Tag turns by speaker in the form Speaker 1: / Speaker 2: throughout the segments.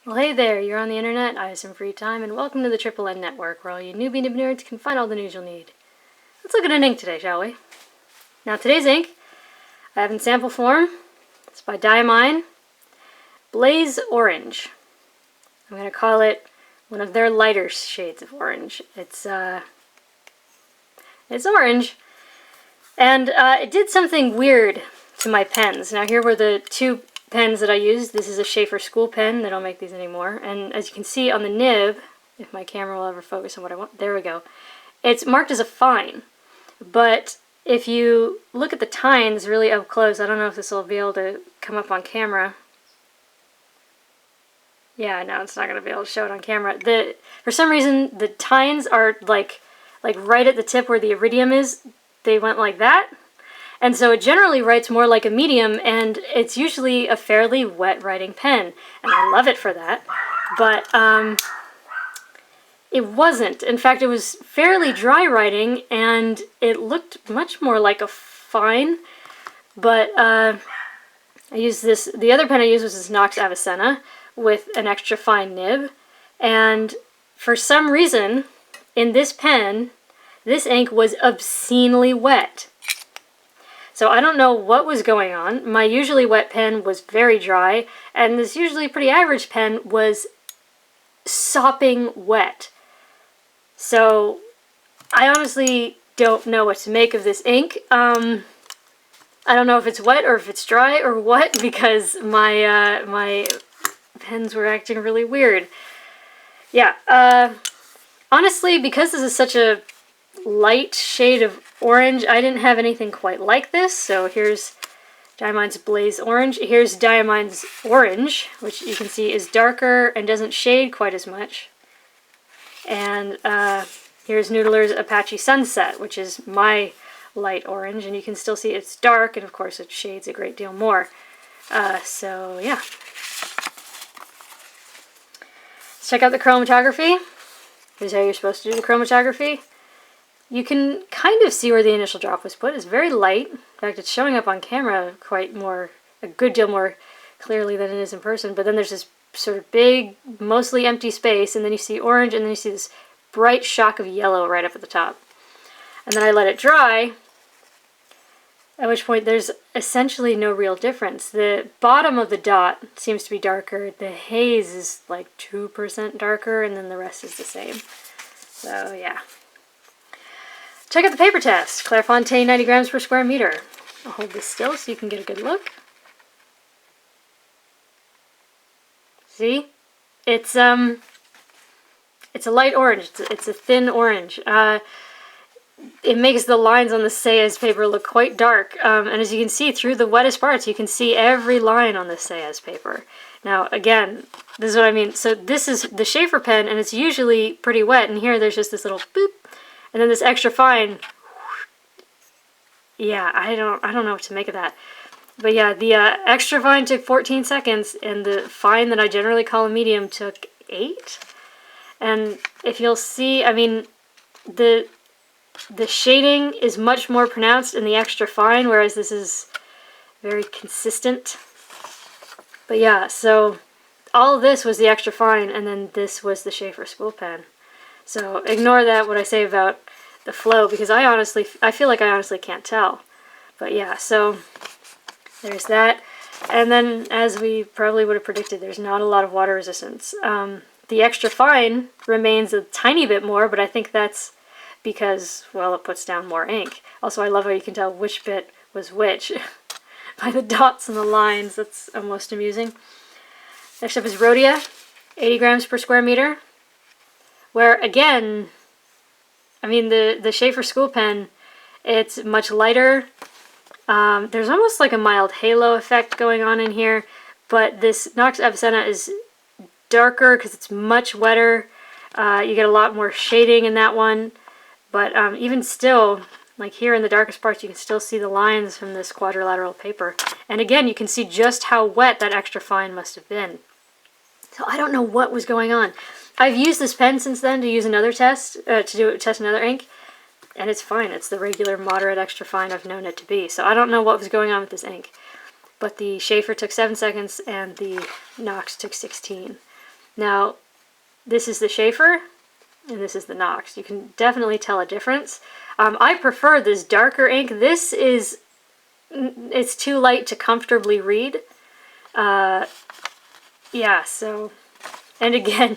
Speaker 1: Well, hey there, you're on the internet, I have some free time, and welcome to the Triple N Network, where all you newbie nib nerds can find all the news you'll need. Let's look at an ink today, shall we? Now, today's ink, I have in sample form. It's by Diamine, Blaze Orange. I'm going to call it one of their lighter shades of orange. It's orange, and it did something weird to my pens. Now, here were the two pens that I used. This is a Sheaffer School Pen. They don't make these anymore. And as you can see on the nib, if my camera will ever focus on what I want, there we go. It's marked as a fine. But if you look at the tines really up close, I don't know if this will be able to come up on camera. Yeah, no, it's not going to be able to show it on camera. For some reason, the tines are like right at the tip where the iridium is. They went like that. And so it generally writes more like a medium, and it's usually a fairly wet writing pen. And I love it for that. But it wasn't. In fact, it was fairly dry writing, and it looked much more like a fine. But I used this, the other pen I used was this Knox Avicenna with an extra fine nib. And for some reason, in this pen, this ink was obscenely wet. So I don't know what was going on. My usually wet pen was very dry, and this usually pretty average pen was sopping wet. So I honestly don't know what to make of this ink. I don't know if it's wet or if it's dry or what, because my pens were acting really weird. Yeah, honestly, because this is such a light shade of orange, I didn't have anything quite like this. So here's Diamine's Blaze Orange. Here's Diamine's Orange, which you can see is darker and doesn't shade quite as much. And here's Noodler's Apache Sunset, which is my light orange, and you can still see it's dark, and of course it shades a great deal more. So yeah. Let's check out the chromatography. Here's how you're supposed to do the chromatography. You can kind of see where the initial drop was put. It's very light. In fact, it's showing up on camera a good deal more clearly than it is in person. But then there's this sort of big, mostly empty space, and then you see orange, and then you see this bright shock of yellow right up at the top. And then I let it dry, at which point there's essentially no real difference. The bottom of the dot seems to be darker. The haze is like 2% darker, and then the rest is the same. So, yeah. Check out the paper test. Clairefontaine 90 grams per square meter. I'll hold this still so you can get a good look. See? It's a light orange. It's a thin orange. It makes the lines on the Sayas paper look quite dark. And as you can see through the wettest parts, you can see every line on the Sayas paper. Now, again, this is what I mean. So this is the Sheaffer pen, and it's usually pretty wet. And here there's just this little boop. And then this extra fine, yeah, I don't know what to make of that. But yeah, the extra fine took 14 seconds, and the fine that I generally call a medium took 8. And if you'll see, I mean, the shading is much more pronounced in the extra fine, whereas this is very consistent. But yeah, so all of this was the extra fine, and then this was the Sheaffer School Pen. So ignore that, what I say about the flow, because I feel like I honestly can't tell. But yeah, so there's that. And then, as we probably would have predicted, there's not a lot of water resistance. The extra fine remains a tiny bit more, but I think that's because, well, it puts down more ink. Also, I love how you can tell which bit was which by the dots and the lines. That's almost amusing. Next up is Rhodia, 80 grams per square meter. Where, again, I mean, the Sheaffer School Pen, it's much lighter. There's almost like a mild halo effect going on in here, but this Knox Avicenna is darker because it's much wetter. You get a lot more shading in that one, but even still, like here in the darkest parts, you can still see the lines from this quadrilateral paper. And again, you can see just how wet that extra fine must have been. So I don't know what was going on. I've used this pen since then to use another test, test another ink, and it's fine. It's the regular moderate extra fine I've known it to be. So I don't know what was going on with this ink. But the Sheaffer took 7 seconds and the Knox took 16. Now, this is the Sheaffer, and this is the Knox. You can definitely tell a difference. I prefer this darker ink. This is, it's too light to comfortably read. Yeah, so, and again,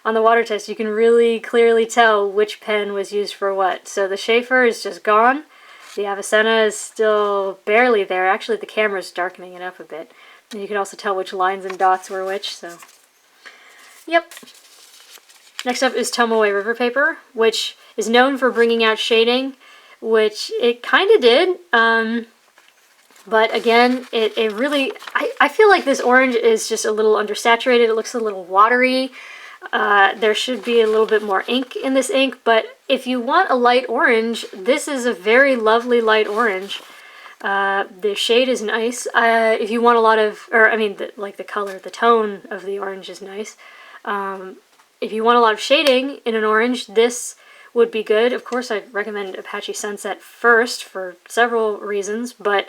Speaker 1: on the water test, you can really clearly tell which pen was used for what. So the Sheaffer is just gone. The Avicenna is still barely there. Actually, the camera's darkening it up a bit. And you can also tell which lines and dots were which, so. Yep. Next up is Tomoe River Paper, which is known for bringing out shading, which it kind of did. But again, it really, I feel like this orange is just a little undersaturated. It looks a little watery. There should be a little bit more ink in this ink, but if you want a light orange, this is a very lovely light orange. The shade is nice. If you want a lot of, or I mean, like the color, the tone of the orange is nice. If you want a lot of shading in an orange, this would be good. Of course, I'd recommend Apache Sunset first for several reasons, but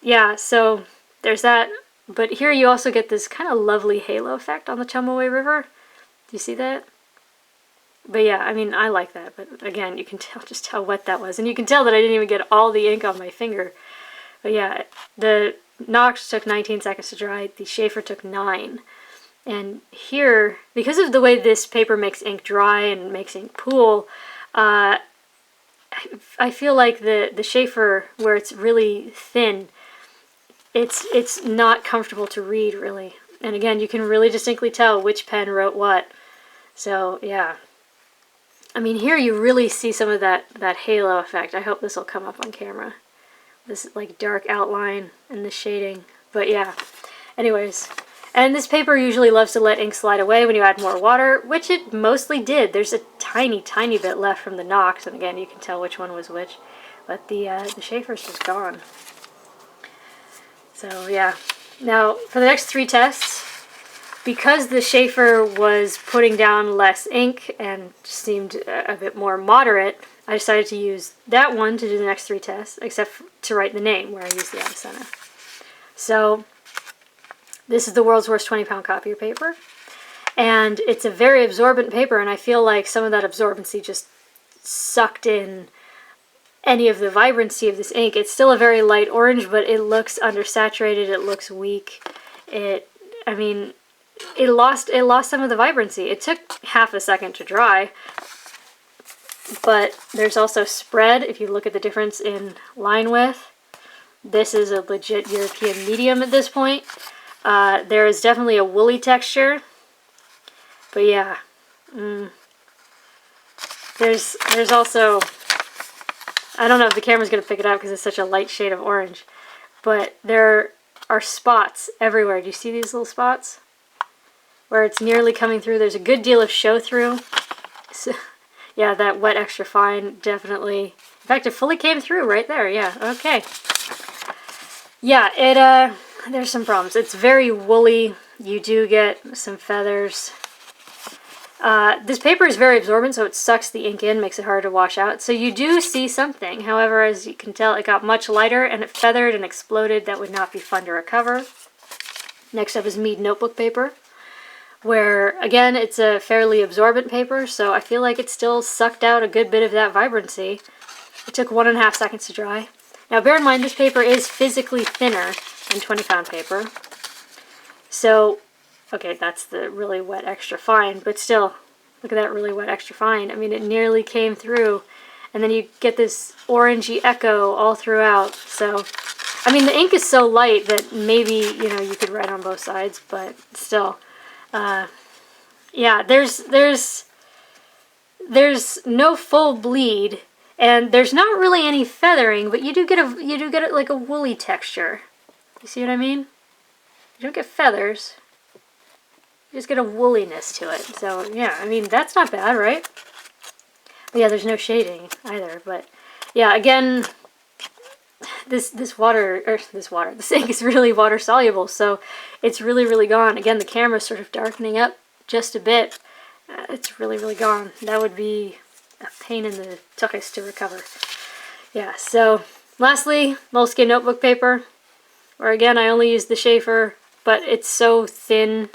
Speaker 1: yeah, so there's that. But here you also get this kind of lovely halo effect on the Tomoe River. Do you see that? But yeah, I mean, I like that. But again, you can tell just how wet that was. And you can tell that I didn't even get all the ink on my finger. But yeah, the Knox took 19 seconds to dry. The Sheaffer took 9. And here, because of the way this paper makes ink dry and makes ink pool, I feel like the Sheaffer, where it's really thin, it's not comfortable to read, really. And again, you can really distinctly tell which pen wrote what. So, yeah. I mean, here you really see some of that halo effect. I hope this will come up on camera. This, like, dark outline and the shading. But, yeah. Anyways. And this paper usually loves to let ink slide away when you add more water, which it mostly did. There's a tiny, tiny bit left from the Knox, and again, you can tell which one was which. But the Sheaffer's just gone. So, yeah. Now, for the next 3 tests, because the Sheaffer was putting down less ink and seemed a bit more moderate, I decided to use that one to do the next 3 tests, except to write the name, where I used the Avicenna. So, this is the world's worst 20-pound copier paper, and it's a very absorbent paper, and I feel like some of that absorbency just sucked in any of the vibrancy of this ink. It's still a very light orange, but it looks undersaturated, it looks weak. I mean, it lost some of the vibrancy. It took half a second to dry, but there's also spread. If you look at the difference in line width, this is a legit European medium at this point. There is definitely a woolly texture, but yeah, there's also, I don't know if the camera's going to pick it up because it's such a light shade of orange, but there are spots everywhere. Do you see these little spots? Where it's nearly coming through. There's a good deal of show through. So, yeah, that wet extra fine definitely, in fact, it fully came through right there. Yeah, okay. Yeah, there's some problems. It's very woolly. You do get some feathers. This paper is very absorbent, so it sucks the ink in, makes it hard to wash out. So you do see something. However, as you can tell, it got much lighter and it feathered and exploded. That would not be fun to recover. Next up is Mead Notebook Paper, where, again, it's a fairly absorbent paper, so I feel like it still sucked out a good bit of that vibrancy. It took 1.5 seconds to dry. Now, bear in mind, this paper is physically thinner than 20-pound paper. So, okay, that's the really wet extra fine, but still, look at that really wet extra fine. I mean, it nearly came through, and then you get this orangey echo all throughout. So, I mean, the ink is so light that maybe, you know, you could write on both sides, but still, yeah, there's no full bleed. And there's not really any feathering, but you do get like a woolly texture. You see what I mean? You don't get feathers. You just get a woolliness to it. So yeah, I mean, that's not bad, right? But yeah, there's no shading either. But yeah, again, this ink is really water soluble, so it's really, really gone. Again, the camera's sort of darkening up just a bit. It's really, really gone. That would be a pain in the tuchus to recover. Yeah, so lastly, Moleskine notebook paper, where again I only use the Sheaffer, but it's so thin,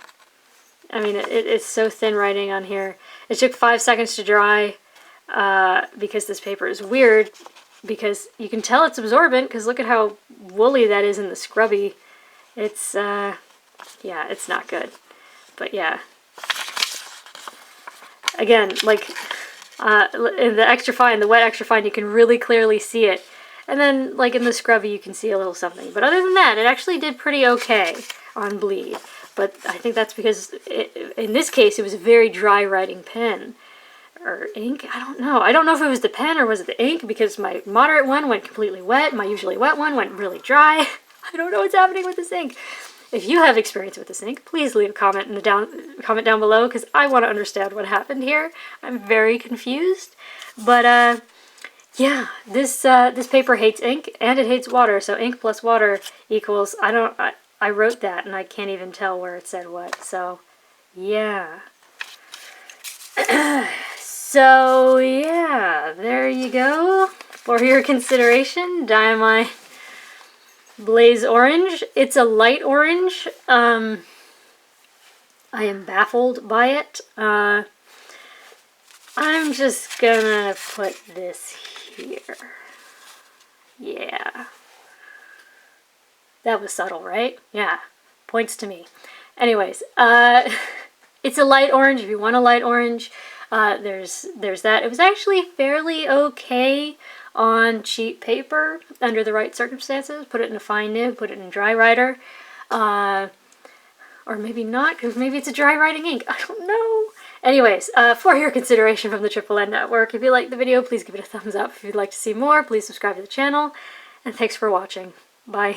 Speaker 1: I mean, it's so thin writing on here. It took 5 seconds to dry because this paper is weird, because you can tell it's absorbent because look at how woolly that is in the scrubby. It's, yeah, it's not good. But yeah. Again, like, in the extra fine, the wet extra fine, you can really clearly see it. And then, like, in the scrubby, you can see a little something. But other than that, it actually did pretty okay on bleed. But I think that's because, in this case, it was a very dry writing pen. Or ink? I don't know. I don't know if it was the pen or was it the ink, because my moderate one went completely wet. My usually wet one went really dry. I don't know what's happening with this ink. If you have experience with this ink, please leave a comment comment down below, because I want to understand what happened here. I'm very confused. But, yeah, this paper hates ink, and it hates water, so ink plus water equals, I wrote that, and I can't even tell where it said what, so, yeah. So, yeah, there you go. For your consideration, Diamine Blaze Orange. It's a light orange. I am baffled by it. I'm just gonna put this here. Yeah. That was subtle, right? Yeah. Points to me. Anyways, it's a light orange if you want a light orange. There's that. It was actually fairly okay on cheap paper under the right circumstances. Put it in a fine nib, put it in a dry writer. Or maybe not, because maybe it's a dry writing ink. I don't know. Anyways, for your consideration from the Triple N Network, if you liked the video, please give it a thumbs up. If you'd like to see more, please subscribe to the channel. And thanks for watching. Bye.